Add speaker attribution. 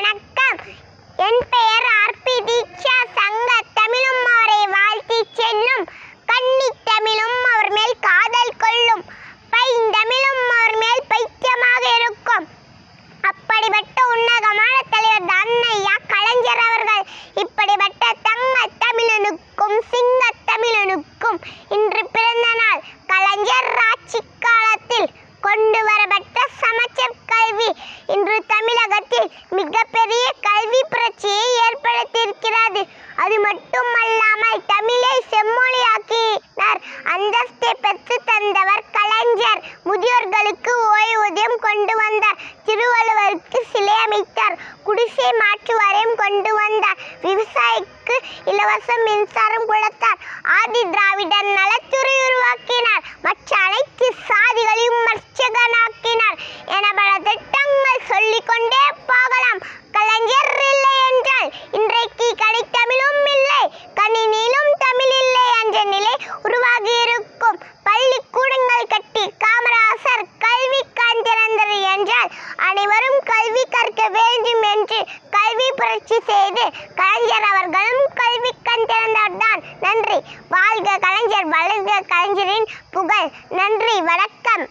Speaker 1: வணக்கம். என் பெயர் ஆர்.பி. தீக்ஷா. சங்க தமிழும் அவரை வாழ்த்திச் செல்லும், கன்னித் தமிழும் அவர் மேல் காதல் கொள்ளும், பைந்தமிழும் அவர் மேல் பைத்தியமாக இருக்கும். அப்படிப்பட்ட உன்னதமான தலைவர் தான் ஐயா கலைஞர் அவர்கள். இப்படிப்பட்ட தங்க தமிழனுக்கும் சிங்க தமிழனுக்கும் இன்று பிறந்த நாள். கலைஞர் ஆட்சி காலத்தில் கொண்டு வரப்பட்ட சமச்சீர் கல்வி இன்று தமிழகத்தில் மிகப்பெரிய கல்வி புரட்சியை ஏற்படுத்தியிருக்கிறது. அது மட்டுமல்லாமல் தமிழை செம்மொழியாக்கினார். அந்தஸ்தை பெற்று தந்தவர் கலைஞர். முதியோர்களுக்கு ஓய்வூதியம் கொண்டு வந்தார். திருவள்ளுவருக்கு சிலை அமைத்தார். குடிசை மாற்று வாரியம் கொண்டு வந்தார். விவசாயிக்கு இலவச மின்சாரம் கொடுத்தார். ஆதி திராவிடர் நலத்துறை உருவாக்கினார். மற்ற அனைத்து சாதிகளையும் மர்ச்சகனாக்கினார் என பல திட்டங்கள் சொல்லிக்கொண்டே போகலாம். கலைஞர் இல்லை என்றால் இன்றைக்கு கனித்தமிழும் இல்லை, கணினியிலும் தமிழ் இல்லை என்ற நிலை உருவாகி இருக்கும். பள்ளிக்கூடங்கள் கட்டி காமராசர் கல்வி கண் திறந்தார் என்றால் அனைவரும் கல்வி கற்க வேண்டும் என்று கல்வி புரட்சி செய்து கலைஞர் அவர்களும் கல்வி கண் திறந்தார்தான். நன்றி. வாழ்க கலைஞர், வளர்க கலைஞரின் புகழ். நன்றி, வணக்கம்.